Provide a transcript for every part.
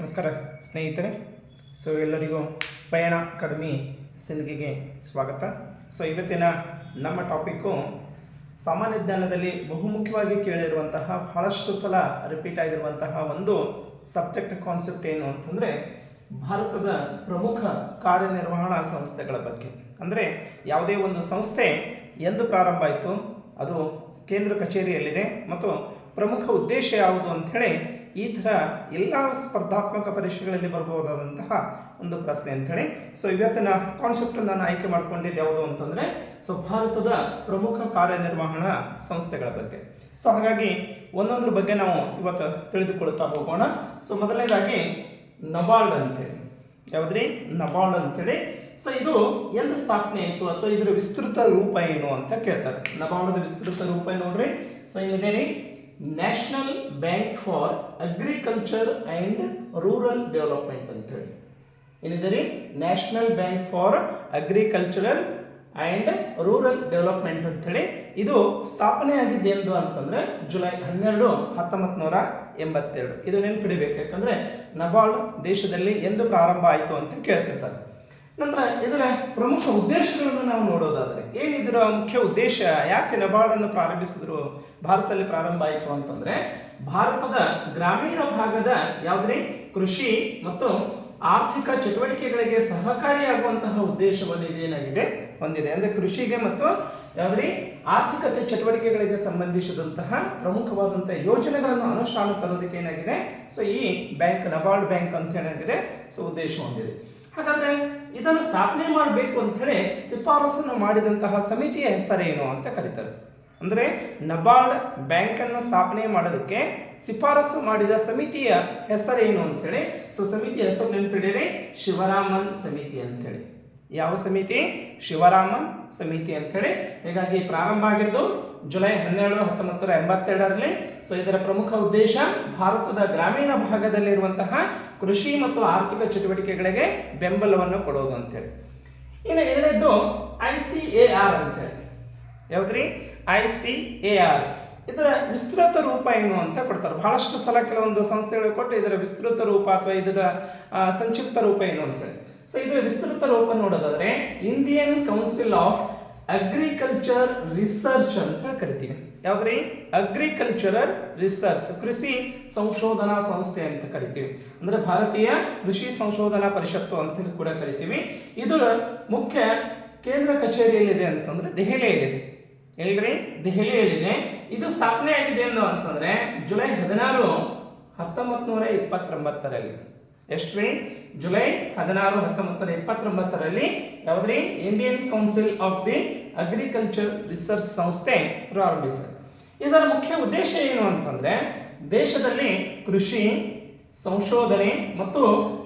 ನಮಸ್ಕಾರ ಸ್ನೇಹಿತರೆ. ಎಲ್ಲರಿಗೂ ಪಯಣ ಅಕಾಡೆಮಿ ಸಿಂದಗಿಗೆ ಸ್ವಾಗತ. ಇವತ್ತಿನ ನಮ್ಮ ಟಾಪಿಕ್ಕು ಸಾಮಾನ್ಯ ಜ್ಞಾನದಲ್ಲಿ ಬಹುಮುಖ್ಯವಾಗಿ ಕೇಳಿರುವಂತಹ ಬಹಳಷ್ಟು ಸಲ ರಿಪೀಟ್ ಆಗಿರುವಂತಹ ಒಂದು ಸಬ್ಜೆಕ್ಟ್ ಕಾನ್ಸೆಪ್ಟ್ ಏನು ಅಂತಂದರೆ ಭಾರತದ ಪ್ರಮುಖ ಕಾರ್ಯನಿರ್ವಹಣಾ ಸಂಸ್ಥೆಗಳ ಬಗ್ಗೆ. ಅಂದರೆ ಯಾವುದೇ ಒಂದು ಸಂಸ್ಥೆ ಎಂದು ಪ್ರಾರಂಭ ಆಯಿತು, ಅದು ಕೇಂದ್ರ ಕಚೇರಿಯಲ್ಲಿದೆ ಮತ್ತು ಪ್ರಮುಖ ಉದ್ದೇಶ ಯಾವುದು ಅಂಥೇಳಿ ಈ ಥರ ಎಲ್ಲ ಸ್ಪರ್ಧಾತ್ಮಕ ಪರೀಕ್ಷೆಗಳಲ್ಲಿ ಬರಬಹುದಾದಂತಹ ಒಂದು ಪ್ರಶ್ನೆ ಅಂಥೇಳಿ. ಇವತ್ತಿನ ಕಾನ್ಸೆಪ್ಟ್ ನಾನು ಆಯ್ಕೆ ಮಾಡ್ಕೊಂಡಿದ್ದು ಯಾವುದು ಅಂತಂದರೆ ಭಾರತದ ಪ್ರಮುಖ ಕಾರ್ಯನಿರ್ವಹಣಾ ಸಂಸ್ಥೆಗಳ ಬಗ್ಗೆ. ಹಾಗಾಗಿ ಒಂದೊಂದ್ರ ಬಗ್ಗೆ ನಾವು ಇವತ್ತು ತಿಳಿದುಕೊಳ್ತಾ ಹೋಗೋಣ. ಮೊದಲನೇದಾಗಿ ನಬಾರ್ಡ್ ಅಂತೇಳಿ. ಯಾವುದ್ರಿ? ನಬಾರ್ಡ್ ಅಂತೇಳಿ. ಇದು ಎಂದು ಸ್ಥಾಪನೆ ಆಯಿತು ಅಥವಾ ಇದರ ವಿಸ್ತೃತ ರೂಪ ಏನು ಅಂತ ಕೇಳ್ತಾರೆ. ನಬಾರ್ಡ್ದ ವಿಸ್ತೃತ ರೂಪ ನೋಡ್ರಿ. ಏನಿದೆ? National bank for agriculture and rural development ಅಂತೇಳಿ. ಏನಿದೆ ರೀ? National bank for agricultural and rural development ಅಂತೇಳಿ. ಇದು ಸ್ಥಾಪನೆ ಆಗಿದ್ದು ಎಂದು ಅಂತಂದರೆ ಜುಲೈ 12, 1982. ಇದು ನೆನಪಿಡಬೇಕು, ಯಾಕಂದರೆ ನಬಾರ್ಡ್ ದೇಶದಲ್ಲಿ ಎಂದು ಪ್ರಾರಂಭ ಆಯಿತು ಅಂತ ಕೇಳ್ತಿರ್ತಾರೆ. ನಂತರ ಇದರ ಪ್ರಮುಖ ಉದ್ದೇಶಗಳನ್ನು ನಾವು ನೋಡೋದಾದರೆ ಏನಿದರ ಮುಖ್ಯ ಉದ್ದೇಶ, ಯಾಕೆ ನಬಾರ್ಡನ್ನು ಪ್ರಾರಂಭಿಸಿದ್ರು, ಭಾರತದಲ್ಲಿ ಪ್ರಾರಂಭ ಆಯಿತು ಅಂತಂದರೆ ಭಾರತದ ಗ್ರಾಮೀಣ ಭಾಗದ ಯಾವುದೇ ಕೃಷಿ ಮತ್ತು ಆರ್ಥಿಕ ಚಟುವಟಿಕೆಗಳಿಗೆ ಸಹಕಾರಿಯಾಗುವಂತಹ ಉದ್ದೇಶವನ್ನು ಇದೇನಾಗಿದೆ ಹೊಂದಿದೆ. ಅಂದರೆ ಕೃಷಿಗೆ ಮತ್ತು ಯಾವುದೇ ಆರ್ಥಿಕತೆ ಚಟುವಟಿಕೆಗಳಿಗೆ ಸಂಬಂಧಿಸಿದಂತಹ ಪ್ರಮುಖವಾದಂತಹ ಯೋಜನೆಗಳನ್ನು ಅನುಷ್ಠಾನ ತರೋದಕ್ಕೆ ಏನಾಗಿದೆ ಈ ಬ್ಯಾಂಕ್, ನಬಾರ್ಡ್ ಬ್ಯಾಂಕ್ ಅಂತ ಏನಾಗಿದೆ ಉದ್ದೇಶ ಹೊಂದಿದೆ. ಹಾಗಾದ್ರೆ ಇದನ್ನು ಸ್ಥಾಪನೆ ಮಾಡಬೇಕು ಅಂತ ಹೇಳಿ ಶಿಫಾರಸನ್ನು ಮಾಡಿದಂತಹ ಸಮಿತಿಯ ಹೆಸರೇನು ಅಂತ ಕರೀತಾರೆ. ಅಂದರೆ ನಬಾರ್ಡ್ ಬ್ಯಾಂಕನ್ನು ಸ್ಥಾಪನೆ ಮಾಡೋದಕ್ಕೆ ಶಿಫಾರಸು ಮಾಡಿದ ಸಮಿತಿಯ ಹೆಸರೇನು ಅಂತೇಳಿ. ಸಮಿತಿಯ ಹೆಸರು ನೆನಪಿಡಿರಿ, ಶಿವರಾಮನ್ ಸಮಿತಿ ಅಂತೇಳಿ. ಯಾವ ಸಮಿತಿ? ಶಿವರಾಮನ್ ಸಮಿತಿ ಅಂತೇಳಿ. ಹೀಗಾಗಿ ಪ್ರಾರಂಭ ಆಗಿದ್ದು ಜುಲೈ 12, 1982ರಲ್ಲಿ. ಇದರ ಪ್ರಮುಖ ಉದ್ದೇಶ ಭಾರತದ ಗ್ರಾಮೀಣ ಭಾಗದಲ್ಲಿರುವಂತಹ ಕೃಷಿ ಮತ್ತು ಆರ್ಥಿಕ ಚಟುವಟಿಕೆಗಳಿಗೆ ಬೆಂಬಲವನ್ನು ಕೊಡೋದು ಅಂತೇಳಿ. ಇನ್ನು ಎರಡನೇದ್ದು ICAR ಅಂತೇಳಿ. ಯಾವ್ದ್ರಿ? ICAR. ಇದರ ವಿಸ್ತೃತ ರೂಪ ಏನು ಅಂತ ಕೊಡ್ತಾರೆ. ಬಹಳಷ್ಟು ಸಲ ಕೆಲವೊಂದು ಸಂಸ್ಥೆಗಳು ಕೊಟ್ಟು ಇದರ ವಿಸ್ತೃತ ರೂಪ ಅಥವಾ ಇದರ ಸಂಕ್ಷಿಪ್ತ ರೂಪ ಏನು ಅಂತೇಳಿ. ಇದರ ವಿಸ್ತೃತ ರೂಪ ನೋಡೋದಾದ್ರೆ Indian council of agriculture research ಅಂತ ಕರಿತೀವಿ. ಯಾವ್ದ್ರಿ? ಅಗ್ರಿಕಲ್ಚರಲ್ ರಿಸರ್ಚ್, ಕೃಷಿ ಸಂಶೋಧನಾ ಸಂಸ್ಥೆ ಅಂತ ಕರಿತೀವಿ. ಅಂದ್ರೆ ಭಾರತೀಯ ಕೃಷಿ ಸಂಶೋಧನಾ ಪರಿಷತ್ತು ಅಂತ ಕೂಡ ಕರಿತೀವಿ. ಇದರ ಮುಖ್ಯ ಕೇಂದ್ರ ಕಚೇರಿಯಲ್ಲಿದೆ ಅಂತಂದ್ರೆ ದೆಹಲಿಯಲ್ಲಿದೆ. ಎಲ್ರಿ? ದೆಹಲಿಯಲ್ಲಿದೆ. ಇದು ಸ್ಥಾಪನೆ ಆಗಿದೆ ಅಂತಂದ್ರೆ ಜುಲೈ 16, 1929ರಲ್ಲಿ. ಎಷ್ಟ್ರಿ? ಜುಲೈ 16, 1929ರಲ್ಲಿ ಯಾವ್ದ್ರಿ? Indian council of the agriculture research ಸಂಸ್ಥೆ ಪ್ರಾರಂಭಿಸಿದೆ. ಇದರ ಮುಖ್ಯ ಉದ್ದೇಶ ಏನು ಅಂತಂದ್ರೆ ದೇಶದಲ್ಲಿ ಕೃಷಿ ಸಂಶೋಧನೆ ಮತ್ತು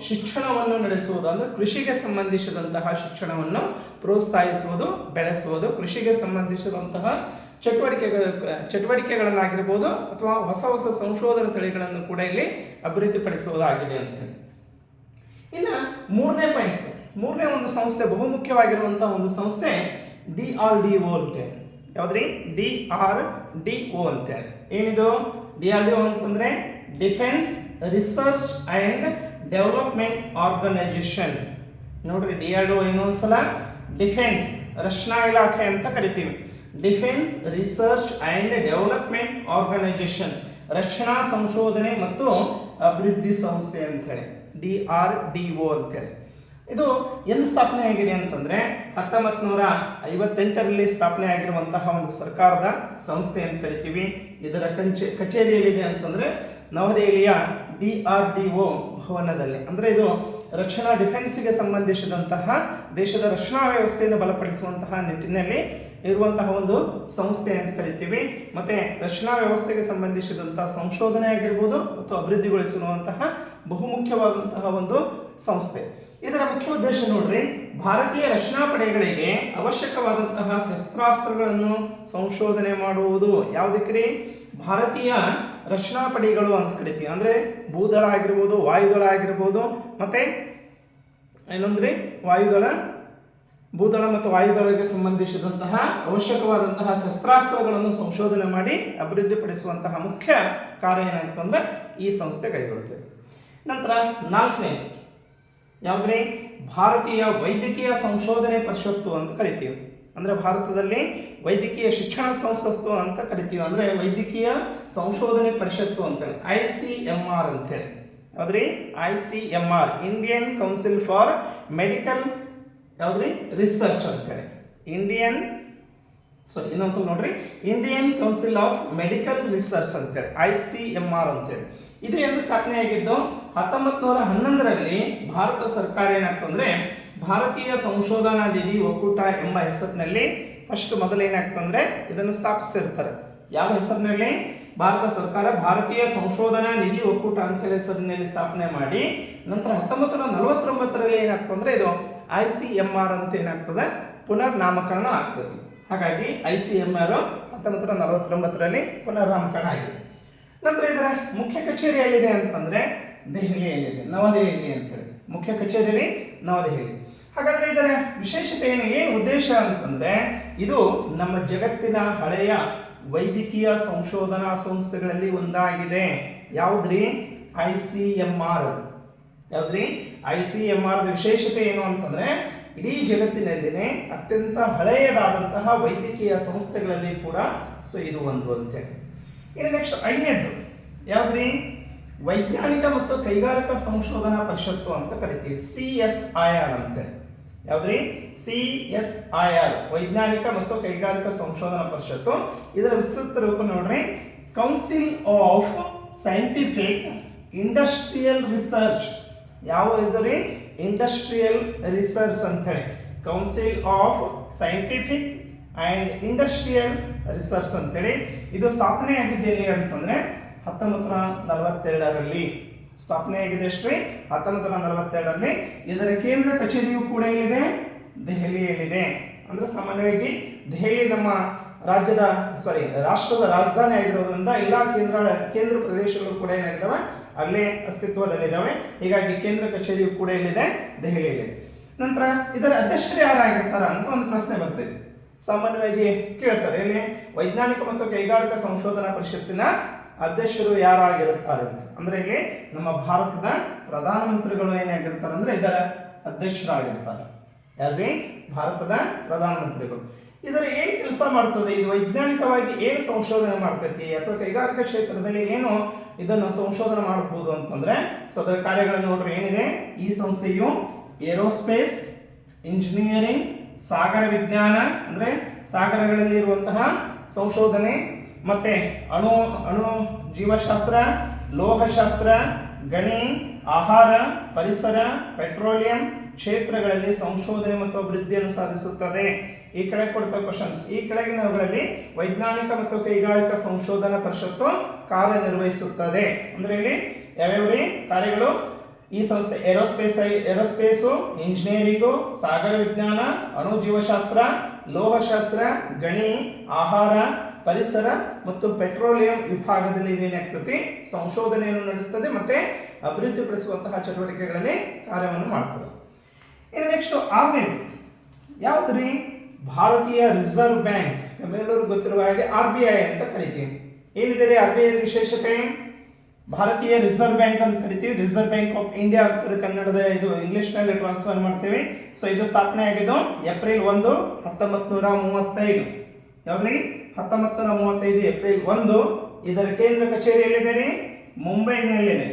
ಶಿಕ್ಷಣವನ್ನು ನಡೆಸುವುದು. ಅಂದ್ರೆ ಕೃಷಿಗೆ ಸಂಬಂಧಿಸಿದಂತಹ ಶಿಕ್ಷಣವನ್ನು ಪ್ರೋತ್ಸಾಹಿಸುವುದು, ಬೆಳೆಸುವುದು, ಕೃಷಿಗೆ ಸಂಬಂಧಿಸಿದಂತಹ ಚಟುವಟಿಕೆಗಳನ್ನಾಗಿರ್ಬೋದು ಅಥವಾ ಹೊಸ ಹೊಸ ಸಂಶೋಧನಾ ತಳಿಗಳನ್ನು ಕೂಡ ಇಲ್ಲಿ ಅಭಿವೃದ್ಧಿಪಡಿಸುವುದಾಗಿದೆ ಅಂತ ಹೇಳಿ. ಇನ್ನು ಮೂರನೇ ಪಾಯಿಂಟ್ಸ್, ಮೂರನೇ ಒಂದು ಸಂಸ್ಥೆ, ಬಹುಮುಖ್ಯವಾಗಿರುವಂತಹ ಒಂದು ಸಂಸ್ಥೆ DRDO ಅಂತೇಳಿ. ಯಾವ್ದ್ರಿ? DRDO ಅಂತೇಳಿ. ಏನಿದು DRDO ಅಂತಂದ್ರೆ defence research and development organisation. ನೋಡ್ರಿ, DRDO ಇನ್ನೊಂದ್ಸಲ ಡಿಫೆನ್ಸ್, ರಕ್ಷಣಾ ಇಲಾಖೆ ಅಂತ ಕರಿತೀವಿ. Defence research and development organisation, ರಕ್ಷಣಾ ಸಂಶೋಧನೆ ಮತ್ತು ಅಭಿವೃದ್ಧಿ ಸಂಸ್ಥೆ ಅಂತ ಹೇಳಿ DRDO ಅಂತೇಳಿ. ಇದು ಎಂದು ಸ್ಥಾಪನೆ ಆಗಿದೆ ಅಂತಂದ್ರೆ 1958ರಲ್ಲಿ ಸ್ಥಾಪನೆ ಆಗಿರುವಂತಹ ಒಂದು ಸರ್ಕಾರದ ಸಂಸ್ಥೆ ಅಂತ ಕರಿತೀವಿ. ಇದರ ಕಚೇರಿಯಲ್ಲಿದೆ ಅಂತಂದ್ರೆ ನವದೆಹಲಿಯ DRDO ಭವನದಲ್ಲಿ. ಅಂದ್ರೆ ಇದು ರಕ್ಷಣಾ ಡಿಫೆನ್ಸ್ಗೆ ಸಂಬಂಧಿಸಿದಂತಹ ದೇಶದ ರಕ್ಷಣಾ ವ್ಯವಸ್ಥೆಯನ್ನು ಬಲಪಡಿಸುವಂತಹ ನಿಟ್ಟಿನಲ್ಲಿ ಇರುವಂತಹ ಒಂದು ಸಂಸ್ಥೆ ಅಂತ ಕರಿತೀವಿ. ಮತ್ತೆ ರಕ್ಷಣಾ ವ್ಯವಸ್ಥೆಗೆ ಸಂಬಂಧಿಸಿದಂತಹ ಸಂಶೋಧನೆ ಆಗಿರ್ಬೋದು ಮತ್ತು ಅಭಿವೃದ್ಧಿಗೊಳಿಸಿರುವಂತಹ ಬಹುಮುಖ್ಯವಾದಂತಹ ಒಂದು ಸಂಸ್ಥೆ. ಇದರ ಮುಖ್ಯ ಉದ್ದೇಶ ನೋಡ್ರಿ, ಭಾರತೀಯ ರಕ್ಷಣಾ ಪಡೆಗಳಿಗೆ ಅವಶ್ಯಕವಾದಂತಹ ಶಸ್ತ್ರಾಸ್ತ್ರಗಳನ್ನು ಸಂಶೋಧನೆ ಮಾಡುವುದು. ಯಾವುದಕ್ಕೆ? ಭಾರತೀಯ ರಕ್ಷಣಾ ಪಡೆಗಳು ಅಂತ ಕರಿತೀವಿ. ಅಂದ್ರೆ ಭೂದಳ ಆಗಿರ್ಬೋದು, ವಾಯುದಳ ಆಗಿರ್ಬೋದು, ಮತ್ತೆ ಏನಂದ್ರೆ ವಾಯುದಳ, ಭೂದಳ ಮತ್ತು ವಾಯುದಳಕ್ಕೆ ಸಂಬಂಧಿಸಿದಂತಹ ಅವಶ್ಯಕವಾದಂತಹ ಶಸ್ತ್ರಾಸ್ತ್ರಗಳನ್ನು ಸಂಶೋಧನೆ ಮಾಡಿ ಅಭಿವೃದ್ಧಿಪಡಿಸುವಂತಹ ಮುಖ್ಯ ಕಾರ್ಯ ಏನಂತಂದ್ರೆ ಈ ಸಂಸ್ಥೆ ಕೈಗೊಳ್ಳುತ್ತದೆ. ನಂತರ ನಾಲ್ಕನೇದು ಯಾವುದ್ರಿ ಭಾರತೀಯ ವೈದ್ಯಕೀಯ ಸಂಶೋಧನೆ ಪರಿಷತ್ತು ಅಂತ ಕರಿತೀವಿ. ಅಂದರೆ ಭಾರತದಲ್ಲಿ ವೈದ್ಯಕೀಯ ಶಿಕ್ಷಣ ಸಂಸ್ಥೆ ಅಂತ ಕರಿತೀವಿ. ಅಂದರೆ ವೈದ್ಯಕೀಯ ಸಂಶೋಧನೆ ಪರಿಷತ್ತು ಅಂತೇಳಿ ICMR ಅಂತೇಳಿ. ಯಾವ್ದ್ರಿ ICMR, Indian council for medical ಯಾವ್ದ್ರಿ ರಿಸರ್ಚ್ ಅಂತೇಳಿ. ಇನ್ನೊಂದ್ಸಲ ನೋಡ್ರಿ, Indian council of medical research ಅಂತೇಳಿ ICMR ಅಂತೇಳಿ. ಇದು ಎಂದು ಸ್ಥಾಪನೆ ಆಗಿದ್ದು 1911ರಲ್ಲಿ ಭಾರತ ಸರ್ಕಾರ ಏನಾಗ್ತಂದ್ರೆ ಭಾರತೀಯ ಸಂಶೋಧನಾ ನಿಧಿ ಒಕ್ಕೂಟ ಎಂಬ ಹೆಸರಿನಲ್ಲಿ ಮೊದಲು ಏನಾಗ್ತಂದ್ರೆ ಇದನ್ನು ಸ್ಥಾಪಿಸಿರ್ತಾರೆ. ಯಾವ ಹೆಸರಿನಲ್ಲಿ? ಭಾರತ ಸರ್ಕಾರ ಭಾರತೀಯ ಸಂಶೋಧನಾ ನಿಧಿ ಒಕ್ಕೂಟ ಅಂತೇಳಿ ಹೆಸರಿನಲ್ಲಿ ಸ್ಥಾಪನೆ ಮಾಡಿ ನಂತರ 1949ರಲ್ಲಿ ಏನಾಗ್ತಂದ್ರೆ ಇದು ICMR ಅಂತ ಏನಾಗ್ತದೆ ಪುನರ್ ನಾಮಕರಣ ಆಗ್ತದೆ. ಹಾಗಾಗಿ ICMR 1949ರಲ್ಲಿ ಪುನರ್ ನಾಮಕರಣ ಆಗಿದೆ. ನಂತರ ಇದರ ಮುಖ್ಯ ಕಚೇರಿ ಎಲ್ಲಿದೆ ಅಂತಂದ್ರೆ ದೆಹಲಿಯಲ್ಲಿದೆ, ನವದೆಹಲಿ ಅಂತೇಳಿ. ಮುಖ್ಯ ಕಚೇರಿ ನವದೆಹಲಿ. ಹಾಗಾದ್ರೆ ಇದರ ವಿಶೇಷತೆ ಏನು ಉದ್ದೇಶ ಅಂತಂದ್ರೆ ಇದು ನಮ್ಮ ಜಗತ್ತಿನ ಹಳೆಯ ವೈದ್ಯಕೀಯ ಸಂಶೋಧನಾ ಸಂಸ್ಥೆಗಳಲ್ಲಿ ಒಂದಾಗಿದೆ. ಯಾವ್ದ್ರಿ? ICMR. ಯಾವ್ದ್ರಿ? ICMR ವಿಶೇಷತೆ ಏನು ಅಂತಂದ್ರೆ ಇಡೀ ಜಗತ್ತಿನಲ್ಲಿನೇ ಅತ್ಯಂತ ಹಳೆಯದಾದಂತಹ ವೈದ್ಯಕೀಯ ಸಂಸ್ಥೆಗಳಲ್ಲಿ ಕೂಡ ಇದು ಒಂದು ಅಂತೇಳಿ. ಇನ್ನು ನೆಕ್ಸ್ಟ್ 5ನೇದು ಯಾವ್ದ್ರಿ? ವೈಜ್ಞಾನಿಕ ಮತ್ತು ಕೈಗಾರಿಕಾ ಸಂಶೋಧನಾ ಪರಿಷತ್ತು ಅಂತ ಕರಿತೀವಿ, CSIR ಅಂತೇಳಿ. ಯಾವ್ದ್ರಿ? CSIR, ವೈಜ್ಞಾನಿಕ ಮತ್ತು ಕೈಗಾರಿಕಾ ಸಂಶೋಧನಾ ಪರಿಷತ್ತು. ಇದರ ವಿಸ್ತೃತ ರೂಪ ನೋಡ್ರಿ, council of scientific industrial research. ಯಾವ ಇದ್ರಿ? ಇಂಡಸ್ಟ್ರಿಯಲ್ ರಿಸರ್ಚ್ ಅಂತ ಹೇಳಿ. Council of scientific and industrial research ಅಂತೇಳಿ. ಇದು ಸ್ಥಾಪನೆ ಆಗಿದ್ದೇನೆ ಅಂತಂದ್ರೆ 1942ರಲ್ಲಿ ಸ್ಥಾಪನೆ ಆಗಿದೆ ಶ್ರೀ 1942ರಲ್ಲಿ. ಇದರ ಕೇಂದ್ರ ಕಚೇರಿಯು ಕೂಡ ಎಲ್ಲಿದೆ? ದೆಹಲಿಯಲ್ಲಿದೆ. ಅಂದ್ರೆ ಸಾಮಾನ್ಯವಾಗಿ ದೆಹಲಿ ನಮ್ಮ ರಾಷ್ಟ್ರದ ರಾಜಧಾನಿ ಆಗಿರೋದ್ರಿಂದ ಎಲ್ಲ ಕೇಂದ್ರ ಪ್ರದೇಶಗಳು ಕೂಡ ಏನಾಗಿದ್ದಾವೆ ಅಲ್ಲೇ ಅಸ್ತಿತ್ವದಲ್ಲಿದ್ದಾವೆ. ಹೀಗಾಗಿ ಕೇಂದ್ರ ಕಚೇರಿಯು ಕೂಡ ಎಲ್ಲಿದೆ? ದೆಹಲಿಯಲ್ಲಿದೆ. ನಂತರ ಇದರ ಅಧ್ಯಕ್ಷರು ಯಾರಾಗಿರ್ತಾರ ಅಂತ ಒಂದು ಪ್ರಶ್ನೆ ಬರ್ತದೆ. ಸಾಮಾನ್ಯವಾಗಿ ಕೇಳ್ತಾರೆ, ಇಲ್ಲಿ ವೈಜ್ಞಾನಿಕ ಮತ್ತು ಕೈಗಾರಿಕಾ ಸಂಶೋಧನಾ ಪರಿಷತ್ತಿನ ಅಧ್ಯಕ್ಷರು ಯಾರಾಗಿರುತ್ತಾರೆ ಅಂತ. ಅಂದ್ರೆ ಇಲ್ಲಿ ನಮ್ಮ ಭಾರತದ ಪ್ರಧಾನಮಂತ್ರಿಗಳು ಏನಾಗಿರ್ತಾರೆ ಅಂದ್ರೆ ಇದರ ಅಧ್ಯಕ್ಷರಾಗಿರ್ತಾರೆ. ಯಾರ್ರಿ? ಭಾರತದ ಪ್ರಧಾನಮಂತ್ರಿಗಳು. ಇದರ ಏನ್ ಕೆಲಸ ಮಾಡ್ತದೆ? ಇದು ವೈಜ್ಞಾನಿಕವಾಗಿ ಏನು ಸಂಶೋಧನೆ ಮಾಡ್ತೈತಿ ಅಥವಾ ಕೈಗಾರಿಕಾ ಕ್ಷೇತ್ರದಲ್ಲಿ ಏನು ಇದನ್ನು ಸಂಶೋಧನೆ ಮಾಡಬಹುದು ಅಂತಂದ್ರೆ ಅದರ ಕಾರ್ಯಗಳನ್ನು ನೋಡ್ರಿ ಏನಿದೆ. ಈ ಸಂಸ್ಥೆಯು ಏರೋಸ್ಪೇಸ್ ಇಂಜಿನಿಯರಿಂಗ್, ಸಾಗರ ವಿಜ್ಞಾನ ಅಂದ್ರೆ ಸಾಗರಗಳಲ್ಲಿ ಇರುವಂತಹ ಸಂಶೋಧನೆ, ಮತ್ತೆ ಅಣು ಜೀವಶಾಸ್ತ್ರ, ಲೋಹಶಾಸ್ತ್ರ, ಗಣಿ, ಆಹಾರ, ಪರಿಸರ, ಪೆಟ್ರೋಲಿಯಂ ಕ್ಷೇತ್ರಗಳಲ್ಲಿ ಸಂಶೋಧನೆ ಮತ್ತು ಅಭಿವೃದ್ಧಿಯನ್ನು ಸಾಧಿಸುತ್ತದೆ. ಈ ಕೆಳಗೆ ಕೊಡ್ತಾ ಕ್ವಶನ್ಸ್. ಈ ಕೆಳಗಿನವುಗಳಲ್ಲಿ ವೈಜ್ಞಾನಿಕ ಮತ್ತು ಕೈಗಾರಿಕಾ ಸಂಶೋಧನಾ ಪರಿಷತ್ತು ಕಾರ್ಯನಿರ್ವಹಿಸುತ್ತದೆ. ಅಂದ್ರೆ ಇಲ್ಲಿ ಯಾವ್ಯಾವ ಕಾರ್ಯಗಳು? ಈ ಸಂಸ್ಥೆ ಏರೋಸ್ಪೇಸು, ಇಂಜಿನಿಯರಿಂಗು, ಸಾಗರ ವಿಜ್ಞಾನ, ಅಣು ಜೀವಶಾಸ್ತ್ರ, ಲೋಹಶಾಸ್ತ್ರ, ಗಣಿ, ಆಹಾರ, ಪರಿಸರ ಮತ್ತು ಪೆಟ್ರೋಲಿಯಂ ವಿಭಾಗದಲ್ಲಿ ಏನಾಗ್ತದೆ ಸಂಶೋಧನೆಯನ್ನು ನಡೆಸುತ್ತದೆ ಮತ್ತೆ ಅಭಿವೃದ್ಧಿಪಡಿಸುವಂತಹ ಚಟುವಟಿಕೆಗಳಲ್ಲಿ ಕಾರ್ಯವನ್ನು ಮಾಡ್ತದೆ. ಇನ್ನು ನೆಕ್ಸ್ಟ್ 6ನೇದು ಯಾವ್ದ್ರಿ? ಭಾರತೀಯ ರಿಸರ್ವ್ ಬ್ಯಾಂಕ್. ತಮ್ಮೆಲ್ಲರಿಗೂ ಗೊತ್ತಿರುವ ಹಾಗೆ RBI ಅಂತ ಕರಿತೀವಿ. ಏನಿದೆ RBI ವಿಶೇಷತೆ? ಭಾರತೀಯ ರಿಸರ್ವ್ ಬ್ಯಾಂಕ್ ಅಂತ ಕರಿತೀವಿ. ರಿಸರ್ವ್ ಬ್ಯಾಂಕ್ ಆಫ್ ಇಂಡಿಯಾ ಅಂತ ಕನ್ನಡದ ಇದು ಇಂಗ್ಲಿಷ್ ನಲ್ಲಿ ಟ್ರಾನ್ಸ್ಫರ್ ಮಾಡ್ತೀವಿ. ಇದು ಸ್ಥಾಪನೆ ಆಗಿದ್ದು ಏಪ್ರಿಲ್ 1, 1935. ಯಾವ್ದ್ರಿ? 1935 ಏಪ್ರಿಲ್ 1. ಇದರ ಕೇಂದ್ರ ಕಚೇರಿ ಎಲ್ಲಿದೆ? ಮುಂಬೈನಲ್ಲಿದೆ.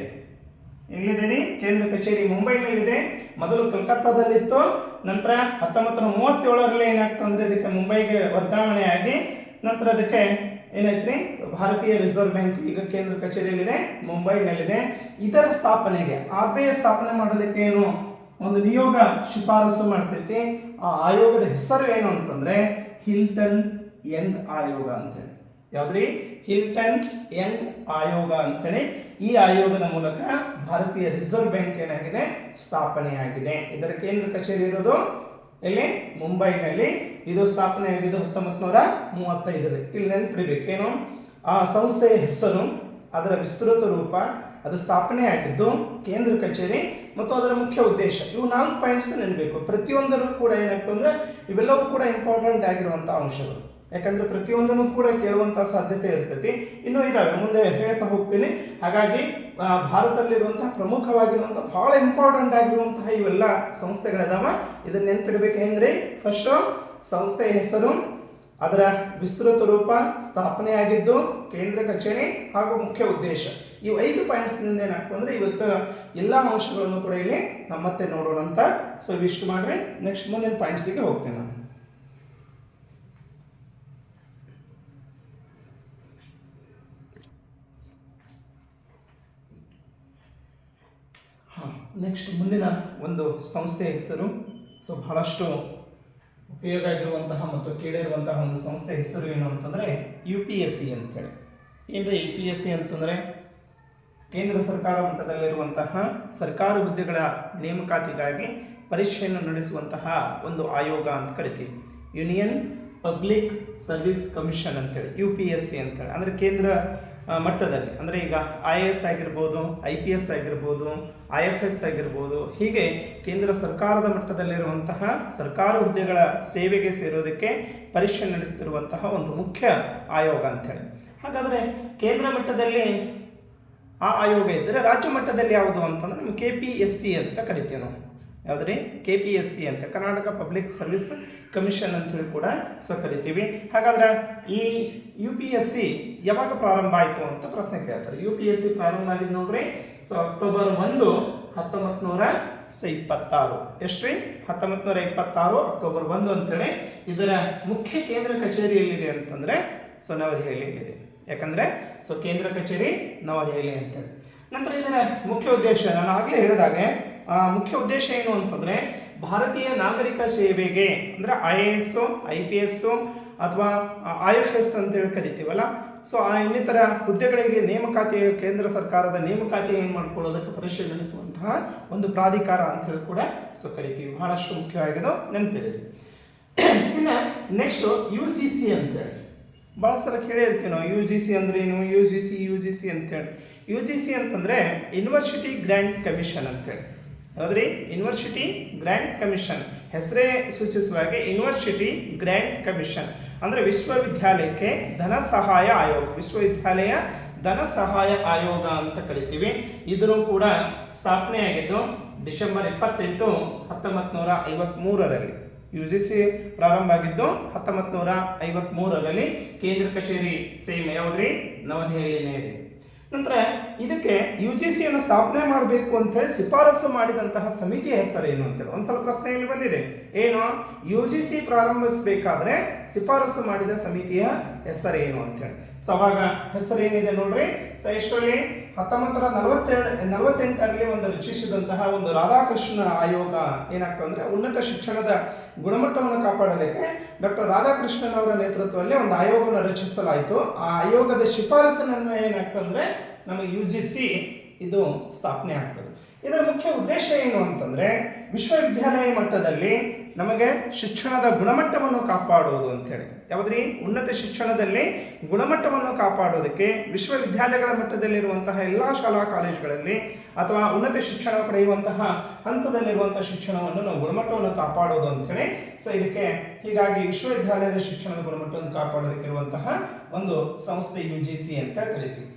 ಎಲ್ಲಿದೆ? ಕೇಂದ್ರ ಕಚೇರಿ ಮುಂಬೈನಲ್ಲಿದೆ. ಮೊದಲು ಕಲ್ಕತ್ತಾದಲ್ಲಿತ್ತು. ನಂತರ 1937ರಲ್ಲಿ ಏನಾಗ್ತದೆ ಅಂದ್ರೆ ಇದಕ್ಕೆ ಮುಂಬೈಗೆ ವರ್ಗಾವಣೆ ಆಗಿ ನಂತರ ಅದಕ್ಕೆ ಏನೈತ್ರಿ ಭಾರತೀಯ ರಿಸರ್ವ್ ಬ್ಯಾಂಕ್ ಈಗ ಕೇಂದ್ರ ಕಚೇರಿಯಲ್ಲಿದೆ, ಮುಂಬೈನಲ್ಲಿದೆ. ಇದರ ಸ್ಥಾಪನೆಗೆ RBI ಸ್ಥಾಪನೆ ಮಾಡೋದಕ್ಕೆ ಏನು ಒಂದು ನಿಯೋಗ ಶಿಫಾರಸು ಮಾಡ್ತೈತಿ. ಆ ಆಯೋಗದ ಹೆಸರು ಏನು ಅಂತಂದ್ರೆ ಹಿಲ್ಟನ್ ಯಂಗ್ ಆಯೋಗ ಅಂತೇಳಿ. ಯಾವ್ದ್ರಿ? ಹಿಲ್ಟನ್ ಯಂಗ್ ಆಯೋಗ ಅಂತೇಳಿ. ಈ ಆಯೋಗದ ಮೂಲಕ ಭಾರತೀಯ ರಿಸರ್ವ್ ಬ್ಯಾಂಕ್ ಏನಾಗಿದೆ ಸ್ಥಾಪನೆಯಾಗಿದೆ. ಇದರ ಕೇಂದ್ರ ಕಚೇರಿ ಇರೋದು ಎಲ್ಲಿ? ಮುಂಬೈನಲ್ಲಿ. ಇದು ಸ್ಥಾಪನೆ ಆಗಿದ್ದು 1935ರಲ್ಲಿ. ಇಲ್ಲಿ ನೆನಪಿಡಬೇಕೇನು? ಆ ಸಂಸ್ಥೆಯ ಹೆಸರು, ಅದರ ವಿಸ್ತೃತ ರೂಪ, ಅದು ಸ್ಥಾಪನೆ ಆಗಿದ್ದು, ಕೇಂದ್ರ ಕಚೇರಿ ಮತ್ತು ಅದರ ಮುಖ್ಯ ಉದ್ದೇಶ. ಇವು 4 ಪಾಯಿಂಟ್ಸ್ ನೆನಪಬೇಕು. ಪ್ರತಿಯೊಂದರೂ ಕೂಡ ಏನಾಗ್ತದೆ ಅಂದ್ರೆ ಇವೆಲ್ಲವೂ ಕೂಡ ಇಂಪಾರ್ಟೆಂಟ್ ಆಗಿರುವಂತಹ ಅಂಶಗಳು. ಯಾಕಂದರೆ ಪ್ರತಿಯೊಂದನ್ನು ಕೂಡ ಕೇಳುವಂಥ ಸಾಧ್ಯತೆ ಇರ್ತೈತಿ. ಇನ್ನೂ ಇದ್ದಾವೆ, ಮುಂದೆ ಹೇಳ್ತಾ ಹೋಗ್ತೀನಿ. ಹಾಗಾಗಿ ಭಾರತದಲ್ಲಿರುವಂತಹ ಪ್ರಮುಖವಾಗಿರುವಂಥ ಭಾಳ ಇಂಪಾರ್ಟೆಂಟ್ ಆಗಿರುವಂತಹ ಇವೆಲ್ಲ ಸಂಸ್ಥೆಗಳಿದಾವೆ. ಇದನ್ನ ನೆನ್ಪಿಡ್ಬೇಕು ಹೆಂಗ್ರಿ? ಫಸ್ಟು ಸಂಸ್ಥೆಯ ಹೆಸರು, ಅದರ ವಿಸ್ತೃತ ರೂಪ, ಸ್ಥಾಪನೆಯಾಗಿದ್ದು, ಕೇಂದ್ರ ಕಚೇರಿ ಹಾಗೂ ಮುಖ್ಯ ಉದ್ದೇಶ. ಇವು 5 ಪಾಯಿಂಟ್ಸ್ನಿಂದ ಏನಾಗ್ತದೆ ಅಂದರೆ ಇವತ್ತು ಎಲ್ಲ ಅಂಶಗಳನ್ನು ಕೂಡ ಇಲ್ಲಿ ನಮ್ಮತ್ತೆ ನೋಡೋಣ ಅಂತ. ಸೊ ಇವಿಷ್ಟು ಮಾಡ್ರಿ, ನೆಕ್ಸ್ಟ್ ಮುಂದಿನ ಪಾಯಿಂಟ್ಸಿಗೆ ಹೋಗ್ತೀನಿ ನಾನು. ನೆಕ್ಸ್ಟ್ ಮುಂದಿನ ಒಂದು ಸಂಸ್ಥೆಯ ಹೆಸರು. ಸೊ ಬಹಳಷ್ಟು ಉಪಯೋಗ ಆಗಿರುವಂತಹ ಮತ್ತು ಕೇಳಿರುವಂತಹ ಒಂದು ಸಂಸ್ಥೆ ಹೆಸರು ಏನು ಅಂತಂದರೆ UPSC ಅಂತೇಳಿ. ಏನ್ರಿ UPSC ಅಂತಂದರೆ ಕೇಂದ್ರ ಸರ್ಕಾರ ಮಟ್ಟದಲ್ಲಿರುವಂತಹ ಸರ್ಕಾರಿ ಹುದ್ದೆಗಳ ನೇಮಕಾತಿಗಾಗಿ ಪರೀಕ್ಷೆಯನ್ನು ನಡೆಸುವಂತಹ ಒಂದು ಆಯೋಗ ಅಂತ ಕರಿತೀವಿ. ಯೂನಿಯನ್ ಪಬ್ಲಿಕ್ ಸರ್ವಿಸ್ ಕಮಿಷನ್ ಅಂತೇಳಿ UPSC ಅಂತೇಳಿ. ಅಂದರೆ ಕೇಂದ್ರ ಮಟ್ಟದಲ್ಲಿ, ಅಂದರೆ ಈಗ IAS ಆಗಿರ್ಬೋದು, IPS ಆಗಿರ್ಬೋದು, IFS ಆಗಿರ್ಬೋದು, ಹೀಗೆ ಕೇಂದ್ರ ಸರ್ಕಾರದ ಮಟ್ಟದಲ್ಲಿರುವಂತಹ ಸರ್ಕಾರಿ ಹುದ್ದೆಗಳ ಸೇವೆಗೆ ಸೇರೋದಕ್ಕೆ ಪರೀಕ್ಷೆ ನಡೆಸ್ತಿರುವಂತಹ ಒಂದು ಮುಖ್ಯ ಆಯೋಗ ಅಂಥೇಳಿ. ಹಾಗಾದರೆ ಕೇಂದ್ರ ಮಟ್ಟದಲ್ಲಿ ಆ ಆಯೋಗ ಇದ್ದರೆ ರಾಜ್ಯ ಮಟ್ಟದಲ್ಲಿ ಯಾವುದು ಅಂತಂದ್ರೆ ನಮ್ಮ KPSC ಅಂತ ಕರಿತೀವಿ ನಾವು. ಯಾವುದ್ರಿ? KPSC ಅಂತ, ಕರ್ನಾಟಕ ಪಬ್ಲಿಕ್ ಸರ್ವಿಸ್ ಕಮಿಷನ್ ಅಂತೇಳಿ ಕೂಡ ಕರಿತೀವಿ. ಹಾಗಾದ್ರೆ ಈ UPSC ಯಾವಾಗ ಪ್ರಾರಂಭ ಆಯಿತು ಅಂತ ಪ್ರಶ್ನೆ ಕೇಳ್ತಾರೆ. UPSC ಪ್ರಾರಂಭ ಆಗಿದ್ದು ನೋಡ್ರಿ, ಸೊ ಅಕ್ಟೋಬರ್ 1, 1926. ಎಷ್ಟ್ರಿ? 1926 ಅಕ್ಟೋಬರ್ 1 ಅಂತೇಳಿ. ಇದರ ಮುಖ್ಯ ಕೇಂದ್ರ ಕಚೇರಿ ಎಲ್ಲಿದೆ ಅಂತಂದ್ರೆ ಸೊ ನವದೆಹಲಿಯಲ್ಲಿದೆ. ಯಾಕಂದ್ರೆ ಸೊ ಕೇಂದ್ರ ಕಚೇರಿ ನವದೆಹಲಿ ಅಂತೇಳಿ. ನಂತರ ಇದರ ಮುಖ್ಯ ಉದ್ದೇಶ ನಾನು ಆಗಲೇ ಹೇಳಿದಾಗೆ, ಮುಖ್ಯ ಉದ್ದೇಶ ಏನು ಅಂತಂದ್ರೆ ಭಾರತೀಯ ನಾಗರಿಕ ಸೇವೆಗೆ, ಅಂದ್ರೆ IAS, IPS ಅಥವಾ IFS ಅಂತೇಳಿ ಕರಿತೀವಲ್ಲ, ಸೊ ಆ ಇನ್ನಿತರ ಹುದ್ದೆಗಳಿಗೆ ನೇಮಕಾತಿ, ಕೇಂದ್ರ ಸರ್ಕಾರದ ನೇಮಕಾತಿ ಏನು ಮಾಡ್ಕೊಳ್ಳೋದಕ್ಕೆ ಪರೀಕ್ಷೆ ನಡೆಸುವಂತಹ ಒಂದು ಪ್ರಾಧಿಕಾರ ಅಂತ ಹೇಳಿ ಕೂಡ ಕರಿತೀವಿ. ಬಹಳಷ್ಟು ಮುಖ್ಯವಾಗಿದೆ, ನೆನಪಿದೆ. ಇನ್ನು ನೆಕ್ಸ್ಟ್ UGC ಅಂತೇಳಿ ಭಾಳ ಸಲ ಕೇಳಿರ್ತೀವಿ ನಾವು. UGC ಅಂದ್ರೆ ಏನು? UGC ಅಂತೇಳಿ. UGC ಅಂತಂದ್ರೆ ಯೂನಿವರ್ಸಿಟಿ ಗ್ರ್ಯಾಂಟ್ ಕಮಿಷನ್ ಅಂತೇಳಿ. ಹೌದ್ರಿ? ಯೂನಿವರ್ಸಿಟಿ ಗ್ರ್ಯಾಂಟ್ ಕಮಿಷನ್ ಹೆಸರೇ ಸೂಚಿಸುವ ಹಾಗೆ ಯೂನಿವರ್ಸಿಟಿ ಗ್ರ್ಯಾಂಟ್ ಕಮಿಷನ್ ಅಂದರೆ ವಿಶ್ವವಿದ್ಯಾಲಯಕ್ಕೆ ಧನ ಸಹಾಯ ಆಯೋಗ, ವಿಶ್ವವಿದ್ಯಾಲಯ ಧನ ಸಹಾಯ ಆಯೋಗ ಅಂತ ಕರಿತೀವಿ. ಇದನ್ನು ಕೂಡ ಸ್ಥಾಪನೆಯಾಗಿದ್ದು ಡಿಸೆಂಬರ್ 28, 1953ರಲ್ಲಿ. UGC ಪ್ರಾರಂಭ ಆಗಿದ್ದು 1953ರಲ್ಲಿ. ಕೇಂದ್ರ ಕಚೇರಿ ಸೇಮ್ ಯಾವುದ್ರಿ? ನವದೆಹಲಿನೇ ಇದೆ. ನಂತರ ಇದಕ್ಕೆ UGCಯನ್ನು ಸ್ಥಾಪನೆ ಮಾಡಬೇಕು ಅಂತೇಳಿ ಶಿಫಾರಸು ಮಾಡಿದಂತಹ ಸಮಿತಿಯ ಹೆಸರೇನು ಅಂತೇಳಿ ಒಂದ್ಸಲ ಪ್ರಶ್ನೆ ಇಲ್ಲಿ ಬಂದಿದೆ. ಏನು? UGC ಪ್ರಾರಂಭಿಸಬೇಕಾದ್ರೆ ಶಿಫಾರಸು ಮಾಡಿದ ಸಮಿತಿಯ ಹೆಸರೇನು ಅಂತೇಳಿ. ಸೊ ಅವಾಗ ಹೆಸರೇನಿದೆ ನೋಡ್ರಿ. ಸೊ ಎಷ್ಟರಲ್ಲಿ? 1948ರಲ್ಲಿ ಒಂದು ರಚಿಸಿದಂತಹ ಒಂದು ರಾಧಾಕೃಷ್ಣ ಆಯೋಗ ಏನಾಗ್ತದೆ ಅಂದ್ರೆ ಉನ್ನತ ಶಿಕ್ಷಣದ ಗುಣಮಟ್ಟವನ್ನು ಕಾಪಾಡೋದಕ್ಕೆ ಡಾಕ್ಟರ್ ರಾಧಾಕೃಷ್ಣನ್ ಅವರ ನೇತೃತ್ವದಲ್ಲಿ ಒಂದು ಆಯೋಗನ ರಚಿಸಲಾಯಿತು. ಆ ಆಯೋಗದ ಶಿಫಾರಸಿನ ಏನಾಗ್ತಂದ್ರೆ ನಮ್ಮ UGC ಇದು ಸ್ಥಾಪನೆ ಆಗ್ತದೆ. ಇದರ ಮುಖ್ಯ ಉದ್ದೇಶ ಏನು ಅಂತಂದ್ರೆ ವಿಶ್ವವಿದ್ಯಾಲಯ ಮಟ್ಟದಲ್ಲಿ ನಮಗೆ ಶಿಕ್ಷಣದ ಗುಣಮಟ್ಟವನ್ನು ಕಾಪಾಡುವುದು ಅಂತೇಳಿ. ಯಾವುದ್ರಿ? ಉನ್ನತ ಶಿಕ್ಷಣದಲ್ಲಿ ಗುಣಮಟ್ಟವನ್ನು ಕಾಪಾಡೋದಕ್ಕೆ ವಿಶ್ವವಿದ್ಯಾಲಯಗಳ ಮಟ್ಟದಲ್ಲಿರುವಂತಹ ಎಲ್ಲ ಶಾಲಾ ಕಾಲೇಜುಗಳಲ್ಲಿ ಅಥವಾ ಉನ್ನತ ಶಿಕ್ಷಣ ಪಡೆಯುವಂತಹ ಹಂತದಲ್ಲಿರುವಂತಹ ಶಿಕ್ಷಣವನ್ನು ನಾವು ಗುಣಮಟ್ಟವನ್ನು ಕಾಪಾಡೋದು ಅಂತೇಳಿ. ಸೊ ಇದಕ್ಕೆ ಹೀಗಾಗಿ ವಿಶ್ವವಿದ್ಯಾಲಯದ ಶಿಕ್ಷಣದ ಗುಣಮಟ್ಟವನ್ನು ಕಾಪಾಡೋದಕ್ಕೆ ಇರುವಂತಹ ಒಂದು ಸಂಸ್ಥೆ UGC ಅಂತ ಕರಿತೀವಿ.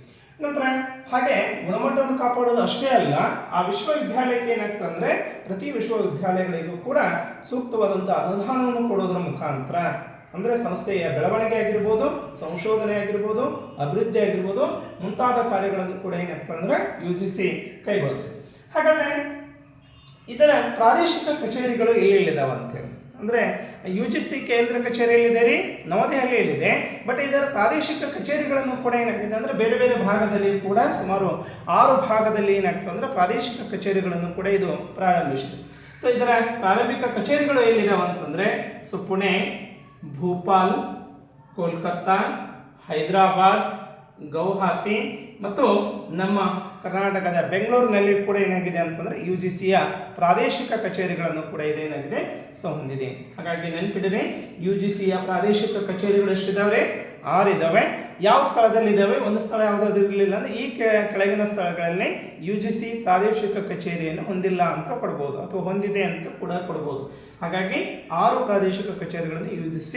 ನಂತರ ಹಾಗೆ ಗುಣಮಟ್ಟವನ್ನು ಕಾಪಾಡೋದು ಅಷ್ಟೇ ಅಲ್ಲ, ಆ ವಿಶ್ವವಿದ್ಯಾಲಯಕ್ಕೆ ಏನಾಗ್ತದೆ ಅಂದ್ರೆ ಪ್ರತಿ ವಿಶ್ವವಿದ್ಯಾಲಯಗಳಿಗೂ ಕೂಡ ಸೂಕ್ತವಾದಂತಹ ಅನುದಾನವನ್ನು ಕೊಡೋದ್ರ ಮುಖಾಂತರ, ಅಂದ್ರೆ ಸಂಸ್ಥೆಯ ಬೆಳವಣಿಗೆ ಆಗಿರ್ಬೋದು, ಸಂಶೋಧನೆ ಆಗಿರ್ಬೋದು, ಅಭಿವೃದ್ಧಿ ಆಗಿರ್ಬೋದು, ಮುಂತಾದ ಕಾರ್ಯಗಳನ್ನು ಕೂಡ ಏನಾಗ್ತದೆ ಅಂದ್ರೆ UGC ಕೈಗೊಳ್ಳುತ್ತೆ. ಹಾಗಾದ್ರೆ ಇದರ ಪ್ರಾದೇಶಿಕ ಕಚೇರಿಗಳು ಎಲ್ಲೆಲ್ಲಿದಾವೆ ಅಂತೇಳಿ ಅಂದ್ರೆ UGC ಕೇಂದ್ರ ಕಚೇರಿಯಲ್ಲಿದೆ ರೀ, ನವದೆಹಲಿಯಲ್ಲಿದೆ. ಬಟ್ ಇದರ ಪ್ರಾದೇಶಿಕ ಕಚೇರಿಗಳನ್ನು ಕೂಡ ಏನಾಗ್ತದೆ ಅಂದ್ರೆ ಬೇರೆ ಬೇರೆ ಭಾಗದಲ್ಲಿ ಕೂಡ ಸುಮಾರು 6 ಭಾಗದಲ್ಲಿ ಏನಾಗ್ತದೆ ಅಂದ್ರೆ ಪ್ರಾದೇಶಿಕ ಕಚೇರಿಗಳನ್ನು ಕೂಡ ಇದು ಪ್ರಾರಂಭಿಸಿದೆ. ಸೊ ಇದರ ಪ್ರಾರಂಭಿಕ ಕಚೇರಿಗಳು ಎಲ್ಲಿದಾವೆ ಅಂತಂದ್ರೆ ಸೊ ಪುಣೆ, ಭೋಪಾಲ್, ಕೋಲ್ಕತ್ತಾ, ಹೈದರಾಬಾದ್, ಗೌಹಾತಿ ಮತ್ತು ನಮ್ಮ ಕರ್ನಾಟಕದ ಬೆಂಗಳೂರಿನಲ್ಲಿ ಕೂಡ ಏನಾಗಿದೆ ಅಂತಂದ್ರೆ UGCಯ ಪ್ರಾದೇಶಿಕ ಕಚೇರಿಗಳನ್ನು ಕೂಡ ಇದೇನಾಗಿದೆ ಹೊಂದಿದೆ. ಹಾಗಾಗಿ ನೆನಪಿಡಿರಿ, UGCಯ ಪ್ರಾದೇಶಿಕ ಕಚೇರಿಗಳು ಎಷ್ಟಿದಾವೆ? 6 ಇದಾವೆ. ಯಾವ ಸ್ಥಳದಲ್ಲಿ ಇದಾವೆ? ಒಂದು ಸ್ಥಳ ಯಾವುದಾದ್ರು ಇರಲಿಲ್ಲ ಅಂದ್ರೆ ಈ ಕೆಳಗಿನ ಸ್ಥಳಗಳಲ್ಲಿ UGC ಪ್ರಾದೇಶಿಕ ಕಚೇರಿಯನ್ನು ಹೊಂದಿಲ್ಲ ಅಂತ ಕೊಡ್ಬೋದು ಅಥವಾ ಹೊಂದಿದೆ ಅಂತ ಕೂಡ ಕೊಡ್ಬೋದು. ಹಾಗಾಗಿ 6 ಪ್ರಾದೇಶಿಕ ಕಚೇರಿಗಳನ್ನು UGC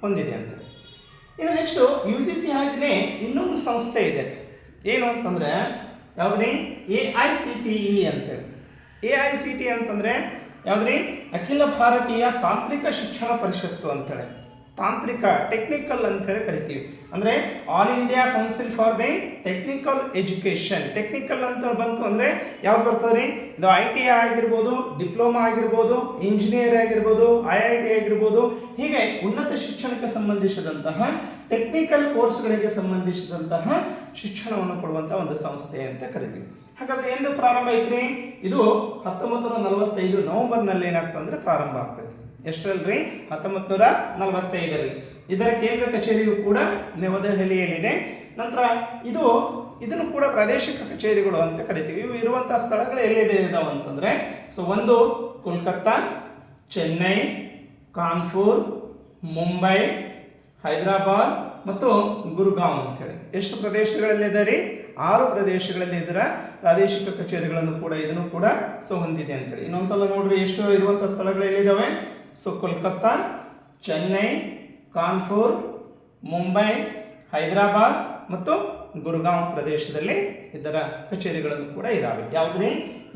ಹೊಂದಿದೆ ಅಂತ. ಇನ್ನು ನೆಕ್ಸ್ಟು ಯು ಜಿ ಸಿ ಆಗಿನೇ ಇನ್ನೊಂದು ಸಂಸ್ಥೆ ಇದೆ, ಏನು ಅಂತಂದರೆ ಯಾವುದ್ರಿ AICTE ಅಂತೇಳಿ. AICTE ಅಂತಂದರೆ ಯಾವುದ್ರಿ ಅಖಿಲ ಭಾರತೀಯ ತಾಂತ್ರಿಕ ಶಿಕ್ಷಣ ಪರಿಷತ್ತು ಅಂತೇಳಿ, ತಾಂತ್ರಿಕ ಟೆಕ್ನಿಕಲ್ ಅಂತೇಳಿ ಕರಿತೀವಿ. ಅಂದರೆ all India council for the technical education. Technical ಅಂತ ಬಂತು ಅಂದರೆ ಯಾವ್ದು ಬರ್ತದೆ ರೀ? ಇದು ITI ಆಗಿರ್ಬೋದು, ಡಿಪ್ಲೊಮಾ ಆಗಿರ್ಬೋದು, ಇಂಜಿನಿಯರ್ ಆಗಿರ್ಬೋದು, IIT ಆಗಿರ್ಬೋದು, ಹೀಗೆ ಉನ್ನತ ಶಿಕ್ಷಣಕ್ಕೆ ಸಂಬಂಧಿಸಿದಂತಹ ಟೆಕ್ನಿಕಲ್ ಕೋರ್ಸ್ಗಳಿಗೆ ಸಂಬಂಧಿಸಿದಂತಹ ಶಿಕ್ಷಣವನ್ನು ಕೊಡುವಂಥ ಒಂದು ಸಂಸ್ಥೆ ಅಂತ ಕರಿತೀವಿ. ಹಾಗಾದ್ರೆ ಎಂದು ಪ್ರಾರಂಭ ಐತ್ರಿ? ಇದು 1945 ನವೆಂಬರ್ನಲ್ಲಿ ಏನಾಗ್ತಂದ್ರೆ ಪ್ರಾರಂಭ ಆಗ್ತದೆ. ಎಷ್ಟರಲ್ರಿ? 1945ರಲ್ಲಿ. ಇದರ ಕೇಂದ್ರ ಕಚೇರಿಯು ಕೂಡ ನವದೆಹಲಿಯಲ್ಲಿದೆ. ನಂತರ ಇದನ್ನು ಕೂಡ ಪ್ರಾದೇಶಿಕ ಕಚೇರಿಗಳು ಅಂತ ಕರಿತೀವಿ. ಇವು ಇರುವಂತಹ ಸ್ಥಳಗಳು ಎಲ್ಲಿದೆ ಇದಾವೆ ಅಂತಂದ್ರೆ, ಸೊ ಒಂದು ಕೋಲ್ಕತ್ತಾ, ಚೆನ್ನೈ, ಕಾನ್ಪುರ್, ಮುಂಬೈ, ಹೈದರಾಬಾದ್ ಮತ್ತು ಗುರುಗಾಂವ್ ಅಂತೇಳಿ ಎಷ್ಟು ಪ್ರದೇಶಗಳಲ್ಲಿದೆ ರೀ? 6 ಪ್ರದೇಶಗಳಲ್ಲಿ ಇದರ ಪ್ರಾದೇಶಿಕ ಕಚೇರಿಗಳನ್ನು ಕೂಡ ಇದನ್ನು ಕೂಡ ಸೊ ಹೊಂದಿದೆ ಅಂತೇಳಿ. ಇನ್ನೊಂದ್ಸಲ ನೋಡ್ರಿ ಎಷ್ಟು ಇರುವಂತಹ ಸ್ಥಳಗಳು ಎಲ್ಲಿದ್ದಾವೆ? ಸೊ ಕೋಲ್ಕತ್ತಾ, ಚೆನ್ನೈ, ಕಾನ್ಪುರ್, ಮುಂಬೈ, ಹೈದರಾಬಾದ್ ಮತ್ತು ಗುರುಗಾಂವ್ ಪ್ರದೇಶದಲ್ಲಿ ಇದರ ಕಚೇರಿಗಳನ್ನು ಕೂಡ ಇದ್ದಾವೆ. ಯಾವುದ್ರಿ?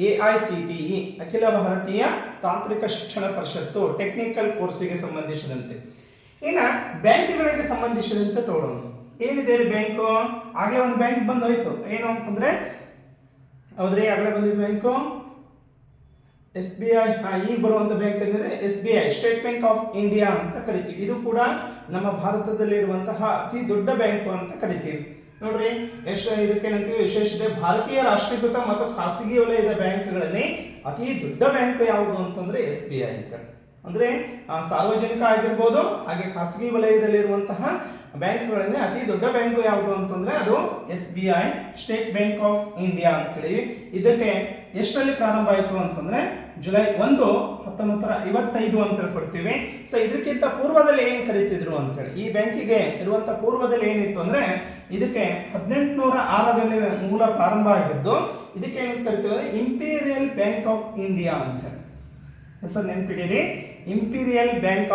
AICTE ಅಖಿಲ ಭಾರತೀಯ ತಾಂತ್ರಿಕ ಶಿಕ್ಷಣ ಪರಿಷತ್ತು, ಟೆಕ್ನಿಕಲ್ ಕೋರ್ಸಿಗೆ ಸಂಬಂಧಿಸಿದಂತೆ. ಇನ್ನು ಬ್ಯಾಂಕ್ಗಳಿಗೆ ಸಂಬಂಧಿಸಿದಂತೆ ತಗೊಳ್ಳೋಣ. ಏನಿದೆ ರೀ ಬ್ಯಾಂಕು? ಆಗಲೇ ಒಂದು ಬ್ಯಾಂಕ್ ಬಂದೋಯ್ತು, ಏನು ಅಂತಂದ್ರೆ ಹೌದ್ರಿ, ಆಗಲೇ ಬಂದಿದ್ದ ಬ್ಯಾಂಕು SBI. ಈಗ ಬರುವಂತ ಬ್ಯಾಂಕ್ ಏನಿದೆ SBI, state bank of India ಅಂತ ಕರಿತೀವಿ. ಇದು ಕೂಡ ನಮ್ಮ ಭಾರತದಲ್ಲಿರುವಂತಹ ಅತಿ ದೊಡ್ಡ ಬ್ಯಾಂಕು ಅಂತ ಕರಿತೀವಿ. ನೋಡ್ರಿ ಎಷ್ಟು ಇದಕ್ಕೇನಂತೀವಿ ವಿಶೇಷತೆ, ಭಾರತೀಯ ರಾಷ್ಟ್ರೀಕೃತ ಮತ್ತು ಖಾಸಗಿ ವಲಯದ ಬ್ಯಾಂಕ್ಗಳಲ್ಲಿ ಅತಿ ದೊಡ್ಡ ಬ್ಯಾಂಕ್ ಯಾವುದು ಅಂತಂದ್ರೆ SBI ಅಂತ. ಅಂದ್ರೆ ಸಾರ್ವಜನಿಕ ಆಗಿರ್ಬೋದು ಹಾಗೆ ಖಾಸಗಿ ವಲಯದಲ್ಲಿರುವಂತಹ ಬ್ಯಾಂಕ್ಗಳಲ್ಲಿ ಅತಿ ದೊಡ್ಡ ಬ್ಯಾಂಕು ಯಾವುದು ಅಂತಂದ್ರೆ ಅದು SBI, state bank of India ಅಂತೇಳಿ. ಇದಕ್ಕೆ ಎಷ್ಟರಲ್ಲಿ ಪ್ರಾರಂಭ ಆಯಿತು ಅಂತಂದ್ರೆ ಜುಲೈ 1, 1955 ಅಂತ ಕೊಡ್ತೀವಿ. ಸೊ ಇದಕ್ಕಿಂತ ಪೂರ್ವದಲ್ಲಿ ಏನು ಕರೀತಿದ್ರು ಅಂತೇಳಿ, ಈ ಬ್ಯಾಂಕಿಗೆ ಇರುವಂತ ಪೂರ್ವದಲ್ಲಿ ಏನಿತ್ತು ಅಂದ್ರೆ ಇದಕ್ಕೆ 1806ರಲ್ಲಿ ಮೂಲ ಪ್ರಾರಂಭ ಆಗಿದ್ದು. ಇದಕ್ಕೆ ಏನು ಕರಿತೀವಿ ಅಂದ್ರೆ ಇಂಪೀರಿಯಲ್ ಬ್ಯಾಂಕ್ ಆಫ್ ಇಂಡಿಯಾ ಅಂತ. ಹೆಸರು ನೆನ್ಪಿಡಿರಿ, ಇಂಪೀರಿಯಲ್ ಬ್ಯಾಂಕ್ ಆಫ್